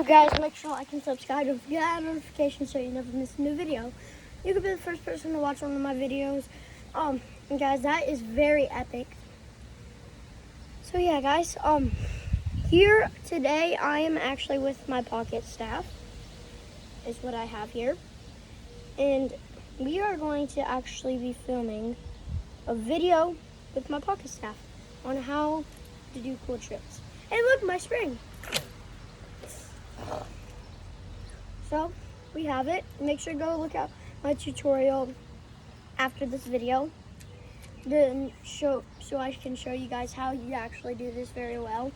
Guys, make sure to like and subscribe to get that notification so you never miss a new video. You could be the first person to watch one of my videos. And guys, that is very epic. So yeah, guys, here today I am actually with my pocket staff. Is what I have here. And we are going to actually be filming a video with my pocket staff on how to do cool tricks. Hey, look, my spring. So we have it. Make sure to go look at my tutorial after this video, then so I can show you guys how you actually do this very well.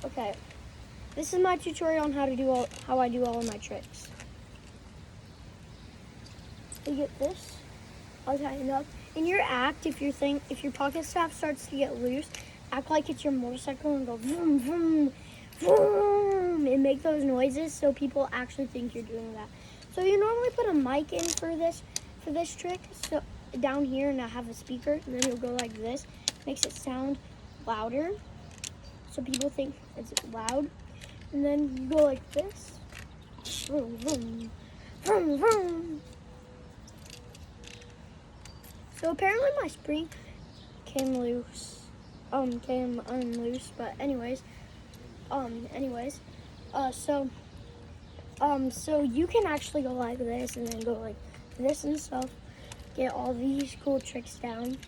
Okay, this is my tutorial on how I do all of my tricks. You get this, I'll tighten it up. In your act, if your pocket staff starts to get loose, act like it's your motorcycle and go vroom vroom vroom and make those noises so people actually think you're doing that. So you normally put a mic in for this trick, so down here, and I have a speaker, and then you'll go like this, makes it sound louder, so people think it's loud. And then you go like this, vroom vroom vroom vroom. So apparently my spring came unloose, but so you can actually go like this and then go like this and stuff, get all these cool tricks down.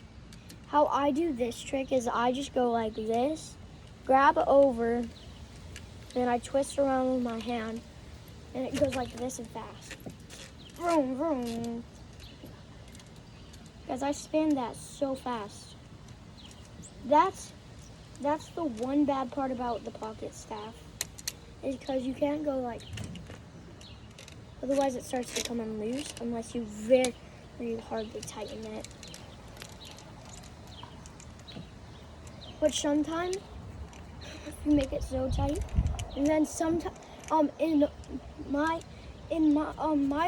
How I do this trick is I just go like this, grab over, then I twist around with my hand, and it goes like this and fast. Vroom, vroom. Guys, I spin that so fast. That's the one bad part about the pocket staff, is because you can't go like, otherwise it starts to come loose unless you very hardly tighten it. But sometimes you make it so tight, and then sometimes my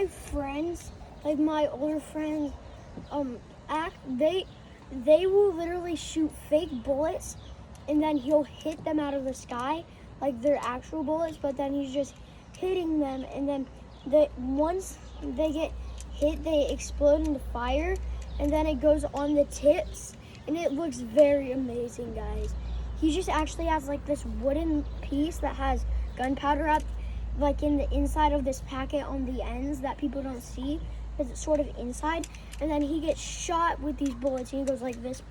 friends, like my older friends, they will literally shoot fake bullets, and then he'll hit them out of the sky like they're actual bullets, but then he's just hitting them, and then once they get hit, they explode into fire, and then it goes on the tips, and it looks very amazing, guys. He just actually has like this wooden piece that has gunpowder up, like in the inside of this packet on the ends that people don't see, because it's sort of inside, and then he gets shot with these bullets, and he goes like this,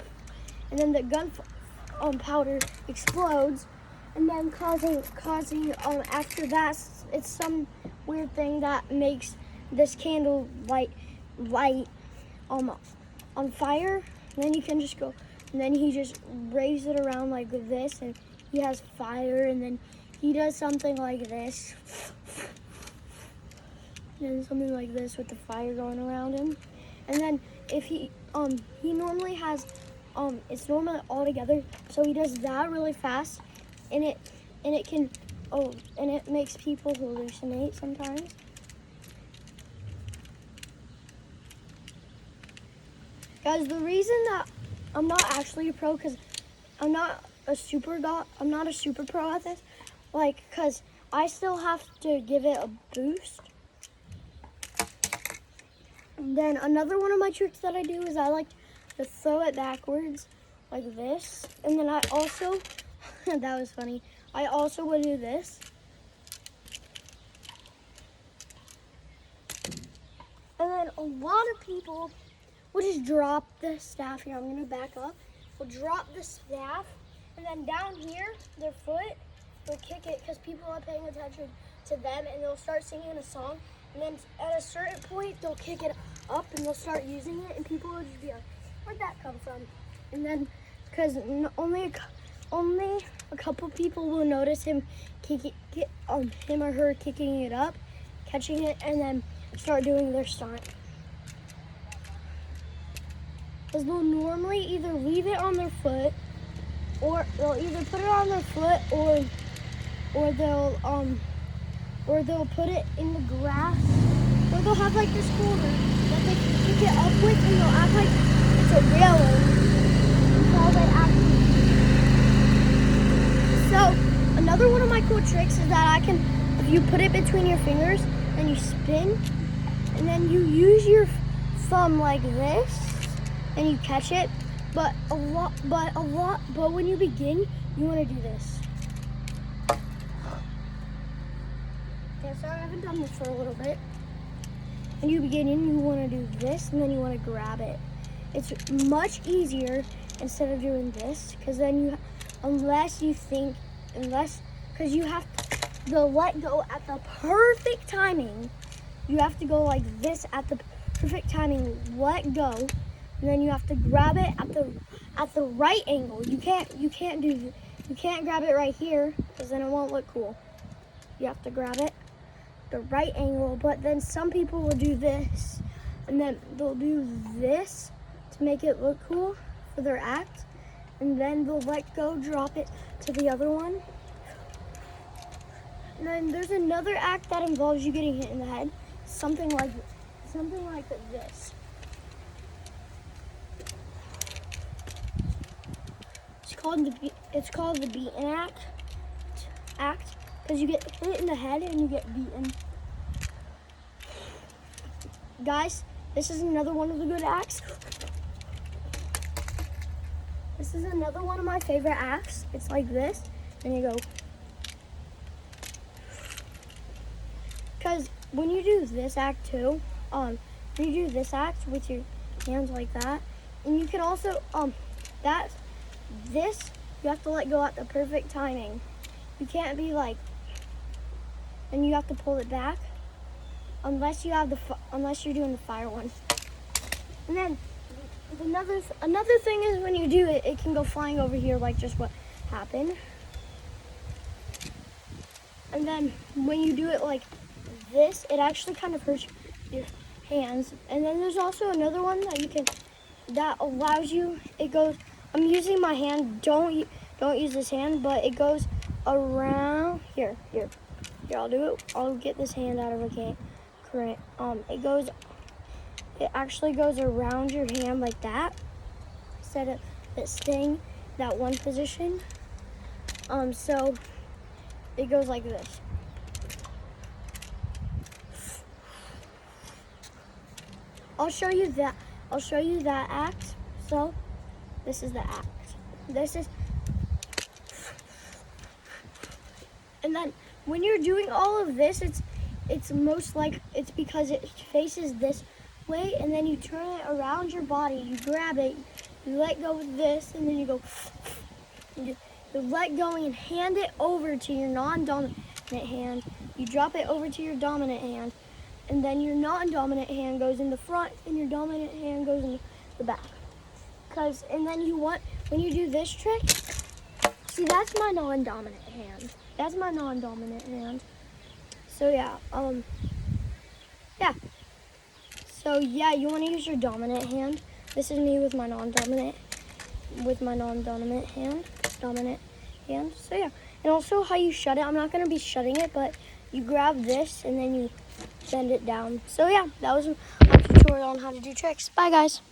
and then the gunpowder explodes, and then causing after that, it's some weird thing that makes this candle light on fire. And then you can just go, and then he just raves it around like this, and he has fire, and then he does something like this, and then something like this with the fire going around him. And then if he normally has it's normally all together, so he does that really fast, and it makes people hallucinate sometimes. Guys, the reason that I'm not actually a pro, because I'm not a super pro at this, like, because I still have to give it a boost. And then another one of my tricks that I do is I like to throw it backwards like this, and then I also that was funny, I also would do this. And then a lot of people will just drop the staff here. I'm gonna back up. We'll drop the staff, and then down here, their foot, they'll kick it because people are paying attention to them, and they'll start singing a song. And then at a certain point, they'll kick it up, and they'll start using it, and people will just be like, "Where'd that come from?" And then, because only a couple people will notice him him or her kicking it up, catching it, and then start doing their stunt. Because they'll normally either leave it on their foot, or they'll either put it on their foot, or they'll put it in the grass, or they'll have like this holder that they can pick it up with, and they'll act like it's a railing until they actually. So another one of my cool tricks is that if you put it between your fingers and you spin, and then you use your thumb like this, and you catch it. But when you begin, you want to do this. Okay, so I haven't done this for a little bit. And you begin, and you want to do this, and then you want to grab it. It's much easier instead of doing this, because then because you have to let go at the perfect timing. You have to go like this at the perfect timing, let go, and then you have to grab it at the right angle. You can't grab it right here, because then it won't look cool. You have to grab it the right angle, but then some people will do this, and then they'll do this to make it look cool for their act, and then they'll let go, drop it to the other one. And then there's another act that involves you getting hit in the head, something like this. It's called the beaten act, because you get hit in the head and you get beaten. Guys, this is another one of the good acts. This is another one of my favorite acts. It's like this, and you go. Because when you do this act too, when you do this act with your hands like that, and you can also, you have to let go at the perfect timing. You can't be like, and you have to pull it back, unless you're doing the fire one. And then another thing is when you do it, it can go flying over here like just what happened. And then when you do it like this, it actually kind of hurts your hands. And then there's also another one that allows you, it goes, I'm using my hand, don't use this hand, but it goes around, here, I'll do it, I'll get this hand out of a current. It actually goes around your hand like that, instead of it staying that one position. So it goes like this. I'll show you that act. So this is the act. And then when you're doing all of this, it's because it faces this way, and then you turn it around your body, you grab it, you let go with this, and then you go, you let go and hand it over to your non-dominant hand. You drop it over to your dominant hand, and then your non-dominant hand goes in the front, and your dominant hand goes in the back. And then when you do this trick, see, that's my non-dominant hand. That's my non-dominant hand. So yeah, you want to use your dominant hand. This is me with my non-dominant hand, dominant hand. So yeah, and also how you shut it. I'm not gonna be shutting it, but you grab this and then you bend it down. So yeah, that was my tutorial on how to do tricks. Bye guys.